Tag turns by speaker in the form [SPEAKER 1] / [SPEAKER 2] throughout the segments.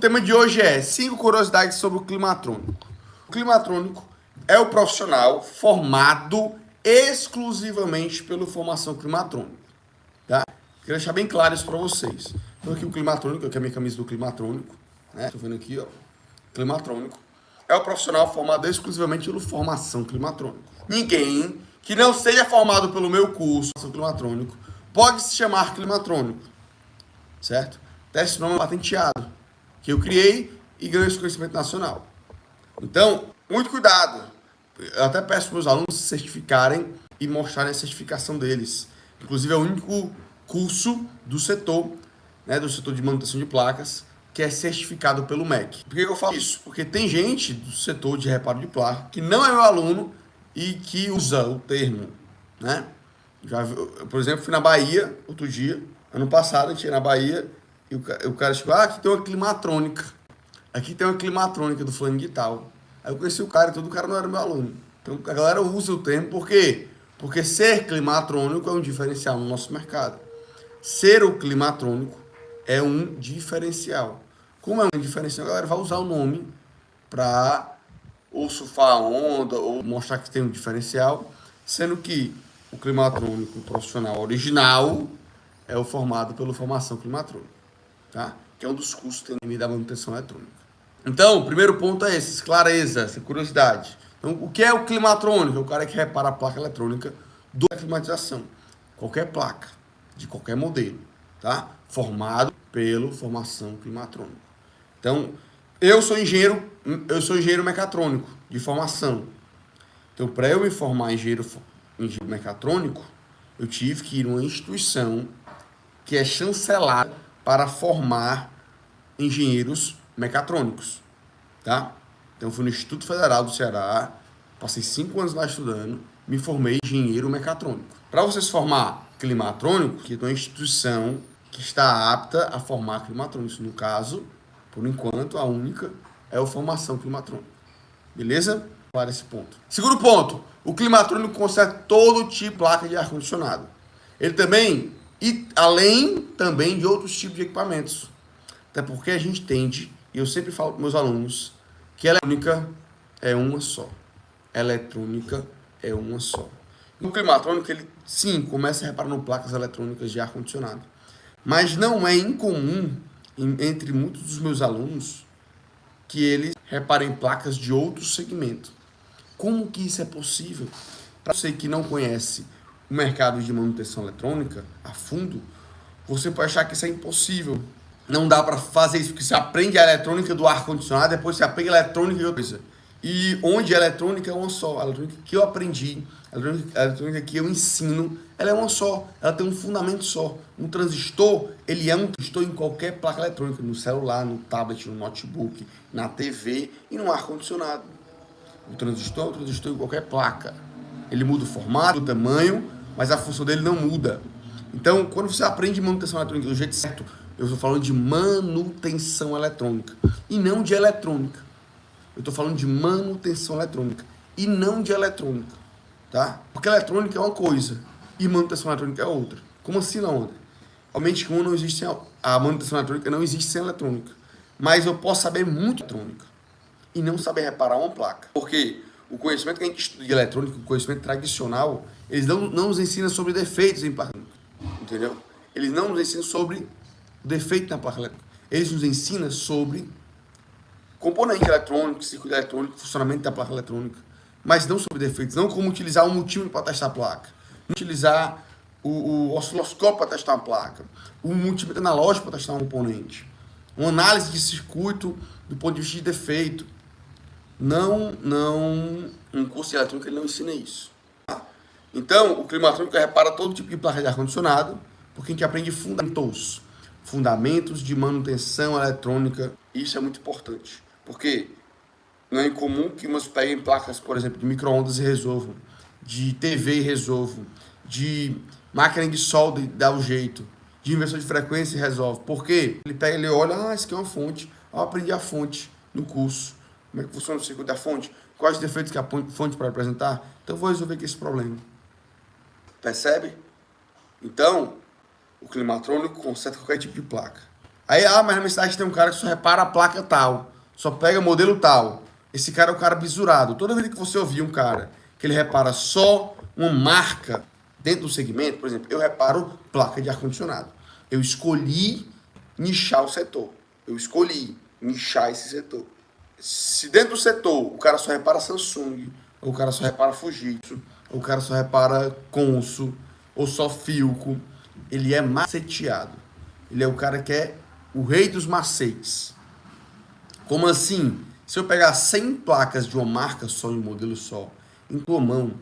[SPEAKER 1] O tema de hoje é 5 curiosidades sobre o climatrônico. O climatrônico é o profissional formado exclusivamente pela formação climatrônica, tá? Quero deixar bem claro isso para vocês. Então aqui o climatrônico, aqui é a minha camisa do climatrônico, né? Estou vendo aqui, ó, climatrônico. É o profissional formado exclusivamente pela formação climatrônica. Ninguém que não seja formado pelo meu curso climatrônico pode se chamar climatrônico, certo? Esse nome é patenteado, que eu criei e ganho esse conhecimento nacional. Então, muito cuidado. Eu até peço para os alunos se certificarem e mostrarem a certificação deles. Inclusive, é o único curso do setor, né, do setor de manutenção de placas, que é certificado pelo MEC. Por que eu falo isso? Porque tem gente do setor de reparo de placa que não é meu aluno e que usa o termo, né? Por exemplo, fui na Bahia outro dia, ano passado, a gente ia na Bahia e o cara chegou, aqui tem uma climatrônica. Aqui tem uma climatrônica do fulano de tal. Aí eu conheci o cara e todo o cara não era meu aluno. Então a galera usa o termo, por quê? Porque ser climatrônico é um diferencial no nosso mercado. Ser o climatrônico é um diferencial. Como é um diferencial, a galera vai usar o nome para ou surfar a onda ou mostrar que tem um diferencial, sendo que o climatrônico profissional original é o formado pela formação climatrônica, tá? Que é um dos cursos que tem da manutenção eletrônica. Então, o primeiro ponto é esse, clareza, essa curiosidade. Então, o que é o climatrônico? É o cara que repara a placa eletrônica da climatização. Qualquer placa, de qualquer modelo, tá? Formado pela formação climatrônica. Então, eu sou engenheiro mecatrônico de formação. Então, para eu me formar engenheiro mecatrônico, eu tive que ir numa instituição que é chancelada para formar engenheiros mecatrônicos, tá? Então, fui no Instituto Federal do Ceará, passei 5 anos lá estudando, me formei engenheiro mecatrônico. Para você se formar climatrônico, que é uma instituição que está apta a formar climatrônicos. No caso, por enquanto, a única é a formação climatrônica. Beleza? Para esse ponto. Segundo ponto, o climatrônico conserta todo tipo de placa de ar-condicionado. Ele também, e além também de outros tipos de equipamentos. Até porque a gente tende, e eu sempre falo para meus alunos, que a eletrônica é uma só. Eletrônica é uma só. No climatrônico, ele sim começa reparando placas eletrônicas de ar-condicionado. Mas não é incomum, entre muitos dos meus alunos, que eles reparem placas de outro segmento. Como que isso é possível? Para você que não conhece o mercado de manutenção eletrônica a fundo, você pode achar que isso é impossível. Não dá para fazer isso, porque você aprende a eletrônica do ar-condicionado, depois você aprende a eletrônica de outra coisa. E onde a eletrônica é uma só. A eletrônica que eu aprendi, a eletrônica que eu ensino, ela é uma só. Ela tem um fundamento só. Um transistor, ele é um transistor em qualquer placa eletrônica. No celular, no tablet, no notebook, na TV e no ar-condicionado. O transistor é um transistor em qualquer placa. Ele muda o formato, o tamanho, mas a função dele não muda. Então, quando você aprende manutenção eletrônica do jeito certo, eu estou falando de manutenção eletrônica e não de eletrônica. Eu estou falando de manutenção eletrônica e não de eletrônica, tá? Porque eletrônica é uma coisa e manutenção eletrônica é outra. Como assim não, André? Realmente, como não existe a manutenção eletrônica, não existe sem eletrônica. Mas eu posso saber muito eletrônica e não saber reparar uma placa. Porque o conhecimento que a gente estuda de eletrônica, o conhecimento tradicional, eles não nos ensinam sobre defeitos em placa, entendeu? Eles não nos ensinam sobre defeito na placa eletrônica. Eles nos ensinam sobre componente eletrônico, circuito eletrônico, funcionamento da placa eletrônica, mas não sobre defeitos, não como utilizar um multímetro para testar a placa, não utilizar o osciloscópio para testar uma placa, o multímetro analógico para testar um componente, uma análise de circuito do ponto de vista de defeito. Um curso de eletrônica ele não ensina isso. Tá? Então, o climatrônico repara todo tipo de placa de ar-condicionado, porque a gente aprende fundamentos de manutenção eletrônica. Isso é muito importante, porque não é incomum que umas peguem placas, por exemplo, de micro-ondas e resolvam, de TV e resolvam, de máquina de solda e dá o jeito, de inversor de frequência e resolve. Por quê? Ele pega, ele olha, isso aqui é uma fonte, eu aprendi a fonte no curso. Como é que funciona o circuito da fonte? Quais os defeitos que a fonte pode apresentar? Então, eu vou resolver aqui esse problema. Percebe? Então, o climatrônico conserta qualquer tipo de placa. Aí, mas na minha cidade tem um cara que só repara a placa tal, só pega modelo tal. Esse cara é o cara bisurado. Toda vez que você ouvir um cara que ele repara só uma marca dentro do segmento, por exemplo, eu reparo placa de ar-condicionado. Eu escolhi nichar o setor. Eu escolhi nichar esse setor. Se dentro do setor o cara só repara Samsung, ou o cara só repara Fujitsu, ou o cara só repara Consul, ou só Philco, ele é maceteado. Ele é o cara que é o rei dos macetes. Como assim? Se eu pegar 100 placas de uma marca só, em um modelo só, em tua mão,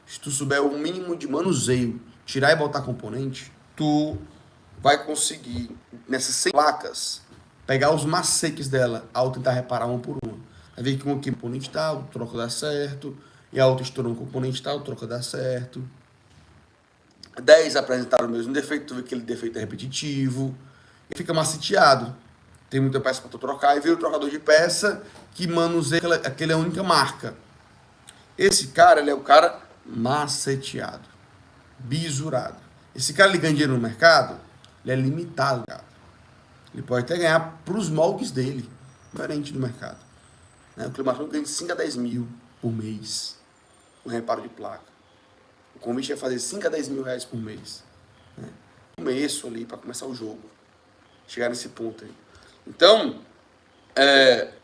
[SPEAKER 1] se tu souber o mínimo de manuseio, tirar e botar componente, tu vai conseguir, nessas 100 placas, pegar os macetes dela ao tentar reparar uma por uma. Vai ver que um componente tal, troca dá certo, e a outra estourou um componente tal, troca dá certo. 10 apresentaram o mesmo defeito, tu vê que aquele defeito é repetitivo, e fica maceteado. Tem muita peça para tu trocar, e veio o trocador de peça que manuseia aquela é a única marca. Esse cara, ele é o cara maceteado, bisurado. Esse cara, ele ganha dinheiro no mercado, ele é limitado, cara. Ele pode até ganhar para os moldes dele, diferente do mercado. O climatônico ganha de 5 a 10 mil por mês, o reparo de placa. O convite é fazer 5 a 10 mil reais por mês. Começo ali, para começar o jogo. Chegar nesse ponto aí. Então,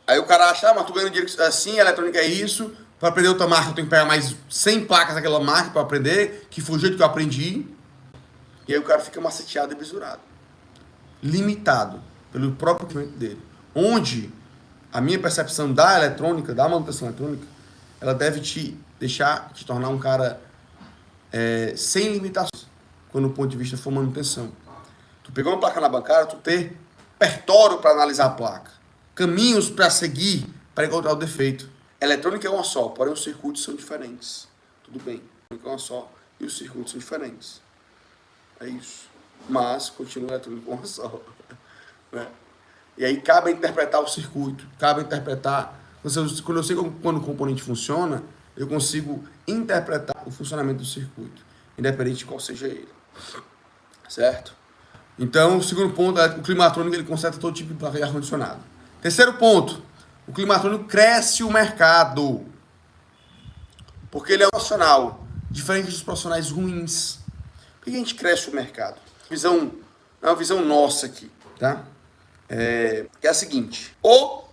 [SPEAKER 1] aí o cara acha, mas tu ganha dinheiro assim, a eletrônica é isso, para aprender outra marca eu tenho que pegar mais 100 placas daquela marca para aprender, que foi o jeito que eu aprendi. E aí o cara fica maceteado e bisurado. Limitado pelo próprio cliente dele. Onde a minha percepção da eletrônica, da manutenção eletrônica, ela deve te tornar um cara sem limitações, quando o ponto de vista for manutenção. Tu pegou uma placa na bancária, tu ter repertório para analisar a placa, caminhos para seguir para encontrar o defeito. A eletrônica é uma só, porém os circuitos são diferentes. Tudo bem, a eletrônica é uma só e os circuitos são diferentes. É isso. Mas continua a eletrônica uma só. Né? E aí cabe interpretar o circuito, cabe interpretar. Quando eu sei quando o componente funciona, eu consigo interpretar o funcionamento do circuito, independente de qual seja ele. Certo? Então, o segundo ponto é o climatrônico, ele conserta todo tipo de placa de ar-condicionado. Terceiro ponto, o climatrônico cresce o mercado. Porque ele é um profissional, diferente dos profissionais ruins. Por que a gente cresce o mercado? É uma visão nossa aqui, tá? Que é a seguinte, o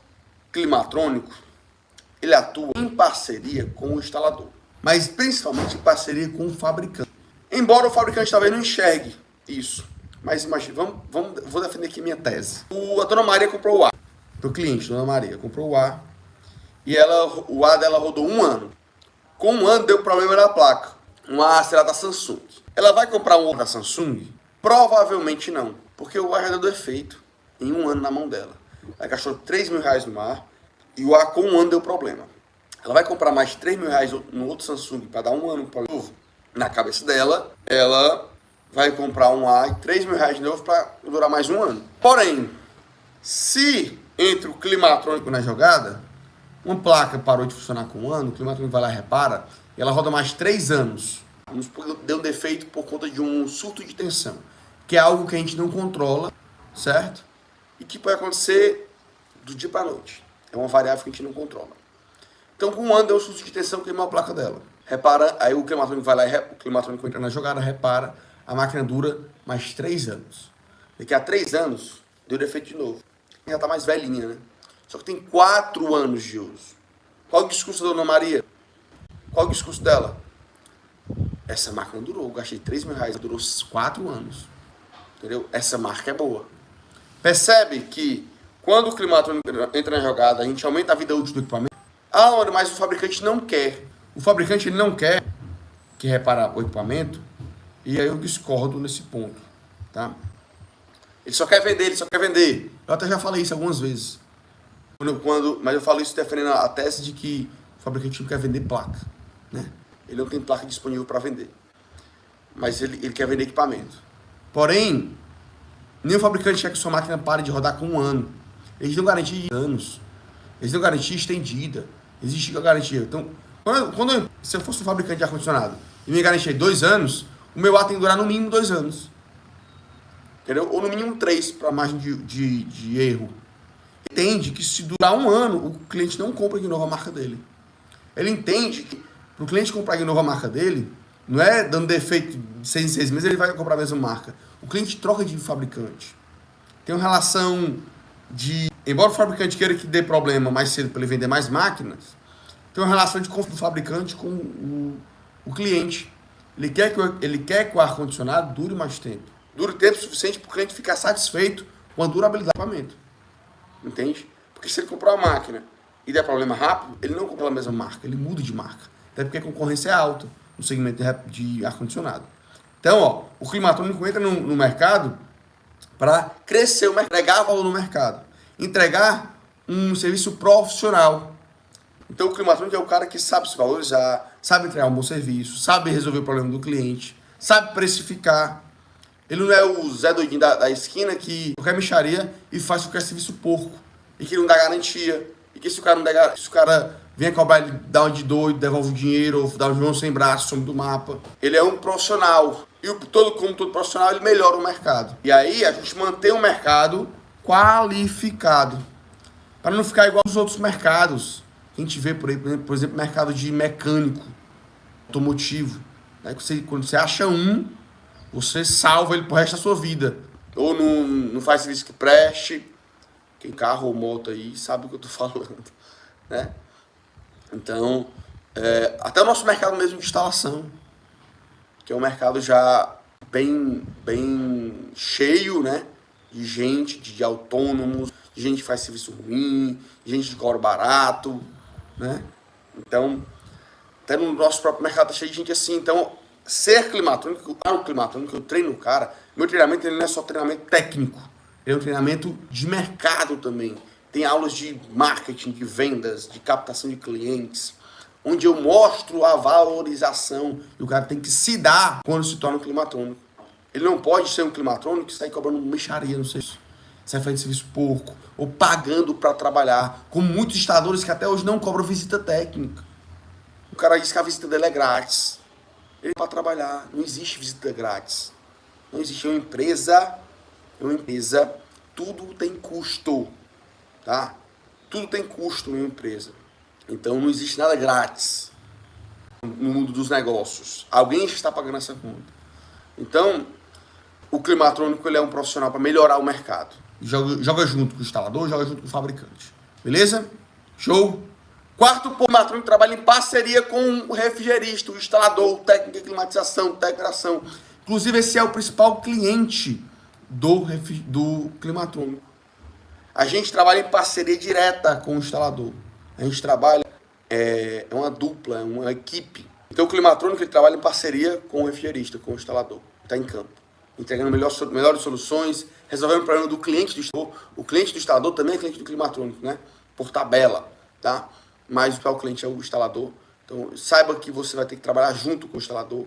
[SPEAKER 1] climatrônico, ele atua em parceria com o instalador, mas principalmente em parceria com o fabricante. Embora o fabricante talvez não enxergue isso, mas imagina, vou defender aqui minha tese. A dona Maria comprou o ar para o cliente, dona Maria comprou o ar e o ar dela rodou 1 ano. Com 1 ano deu problema na placa, um ar, sei lá, da Samsung. Ela vai comprar um ar da Samsung? Provavelmente não, porque o ar já deu defeito em 1 ano na mão dela. Ela gastou 3 mil reais no ar e o ar com 1 ano deu problema. Ela vai comprar mais 3 mil reais no outro Samsung para dar 1 ano para novo. Na cabeça dela, ela vai comprar um ar e 3 mil reais de novo para durar mais 1 ano. Porém, se entra o climatrônico na jogada, uma placa parou de funcionar com 1 ano, o climatrônico vai lá e repara, e ela roda mais 3 anos. Deu um defeito por conta de um surto de tensão, que é algo que a gente não controla, certo? E que pode acontecer do dia para a noite. É uma variável que a gente não controla. Então, com 1 ano, deu um surto de tensão, queimou a placa dela. Repara, aí o climatrônico vai lá e o climatrônico entra na jogada, repara, a máquina dura mais 3 anos. Daqui a 3 anos, deu defeito de novo. Já está mais velhinha, né? Só que tem 4 anos de uso. Qual o discurso da dona Maria? Qual o discurso dela? Essa máquina durou, eu gastei 3 mil reais, durou 4 anos. Entendeu? Essa marca é boa. Percebe que quando o climatrônico entra na jogada, a gente aumenta a vida útil do equipamento. Mas o fabricante não quer. O fabricante ele não quer que reparar o equipamento, e aí eu discordo nesse ponto, tá? Ele só quer vender. Eu até já falei isso algumas vezes. Mas eu falo isso defendendo a tese de que o fabricante não quer vender placa, né? Ele não tem placa disponível para vender. Mas ele quer vender equipamento. Porém, nenhum fabricante quer que sua máquina pare de rodar com 1 ano. Eles dão garantia de anos. Eles dão garantia estendida. Existe a garantia. Então, se eu fosse um fabricante de ar-condicionado e me garantia 2 anos, o meu ar tem que durar no mínimo 2 anos. entendeu? Ou no mínimo 3 para margem de erro. Entende que se durar um ano, o cliente não compra de novo a marca dele. Ele entende que para o cliente comprar de novo a marca dele, não é dando defeito de 6 em 6 meses, ele vai comprar a mesma marca. O cliente troca de fabricante. Tem uma relação de... Embora o fabricante queira que dê problema mais cedo para ele vender mais máquinas, tem uma relação de confiança do fabricante com o cliente. Ele quer que o ar-condicionado dure mais tempo. Dure tempo suficiente para o cliente ficar satisfeito com a durabilidade do equipamento. Entende? Porque se ele comprar uma máquina e der problema rápido, ele não compra a mesma marca, ele muda de marca. Até porque a concorrência é alta no segmento de ar-condicionado. Então, ó, o climatrônico entra no mercado para crescer o mercado, entregar valor no mercado, entregar um serviço profissional. Então, o climatrônico é o cara que sabe se valorizar, sabe entregar um bom serviço, sabe resolver o problema do cliente, sabe precificar. Ele não é o Zé Doidinho da esquina que qualquer mixaria e faz qualquer serviço porco. E que não dá garantia. E que se o cara não der garantia, se o cara vem cobrar, ele dá um de doido, devolve o dinheiro, ou dá um João sem braço, some do mapa. Ele é um profissional. E como todo profissional, ele melhora o mercado. E aí a gente mantém um mercado qualificado. Para não ficar igual aos outros mercados. Que a gente vê por aí, por exemplo, mercado de mecânico, automotivo. Né? Quando você acha você salva ele pro resto da sua vida. Ou não faz serviço que preste. Quem carro ou moto aí sabe o que eu tô falando. Né? Então, até o nosso mercado mesmo de instalação, que é um mercado já bem cheio, né? De gente, de autônomos, de gente que faz serviço ruim, de gente que cobra barato, né? Então, até no nosso próprio mercado tá cheio de gente assim. Então, ser climatrônico, eu treino o cara. Meu treinamento ele não é só treinamento técnico, ele é um treinamento de mercado também. Tem aulas de marketing, de vendas, de captação de clientes, onde eu mostro a valorização e o cara tem que se dar quando se torna um climatrônico. Ele não pode ser um climatrônico e sair cobrando mixaria, não sei, sai fazendo serviço porco ou pagando para trabalhar, como muitos instaladores que até hoje não cobram visita técnica. O cara diz que a visita dele é grátis. Ele para trabalhar, não existe visita grátis. Não existe uma empresa, tudo tem custo, tá? Tudo tem custo em uma empresa. Então não existe nada grátis no mundo dos negócios. Alguém está pagando essa conta. Então, o climatrônico ele é um profissional para melhorar o mercado. Joga junto com o instalador, joga junto com o fabricante. Beleza? Show? Quarto ponto, o climatrônico trabalha em parceria com o refrigerista, o instalador, o técnico de climatização, integração. Inclusive, esse é o principal cliente do climatrônico. A gente trabalha em parceria direta com o instalador. A gente trabalha, é uma dupla, é uma equipe. Então, o climatrônico ele trabalha em parceria com o refrigerista, com o instalador. Está em campo, entregando melhores soluções, resolvendo o problema do cliente do instalador. O cliente do instalador também é cliente do climatrônico, né? Por tabela, tá? Mas o cliente é o instalador. Então, saiba que você vai ter que trabalhar junto com o instalador.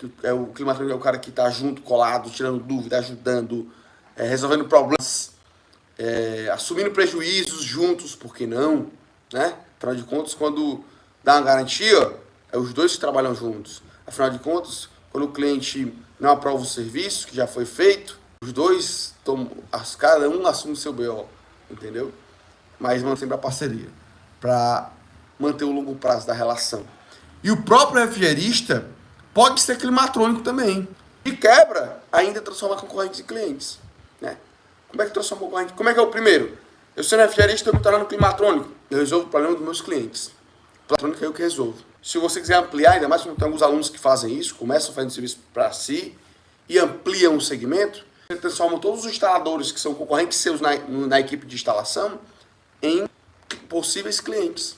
[SPEAKER 1] O climatrônico é o cara que está junto, colado, tirando dúvida, ajudando, resolvendo problemas, assumindo prejuízos juntos, por que não? Né? Afinal de contas, quando dá uma garantia, é os dois que trabalham juntos. Afinal de contas, quando o cliente não aprova o serviço que já foi feito, os dois, cada um assume o seu BO, entendeu? Mas mantém sempre a parceria, para manter o longo prazo da relação. E o próprio refrigerista pode ser climatrônico também. E quebra, ainda transforma concorrentes em clientes. Né? Como é que transforma concorrente? Como é que é o primeiro? Eu sou refrigerista, eu me tornando climatrônico. Eu resolvo o problema dos meus clientes. O climatrônico é eu que resolvo. Se você quiser ampliar, ainda mais quando tem alguns alunos que fazem isso, começam fazendo serviço para si e ampliam o segmento, você transforma todos os instaladores que são concorrentes seus na equipe de instalação em possíveis clientes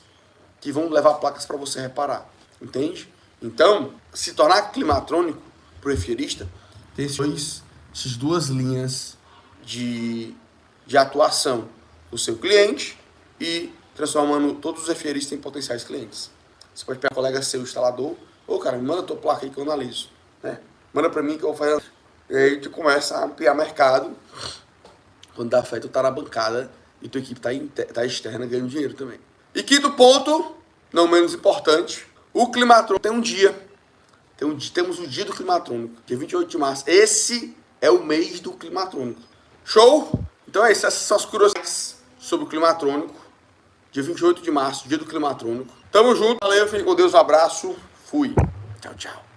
[SPEAKER 1] que vão levar placas para você reparar. Entende? Então, se tornar climatrônico para o refrigerista, tem essas duas linhas de atuação. O seu cliente e transformando todos os refrigeristas em potenciais clientes. Você pode pegar um colega seu, instalador, cara, me manda a tua placa aí que eu analiso. Né? Manda para mim que eu vou fazer. E aí tu começa a ampliar mercado. Quando dá fé, tu tá na bancada e tua equipe tá externa ganhando dinheiro também. E quinto ponto, não menos importante, o climatrônico tem um dia. Temos o dia do climatrônico, dia 28 de março. Esse é o mês do climatrônico. Show? Então é isso, essas são as curiosidades sobre o climatrônico. Dia 28 de março, dia do climatrônico. Tamo junto, valeu, fique com Deus, um abraço, fui. Tchau, tchau.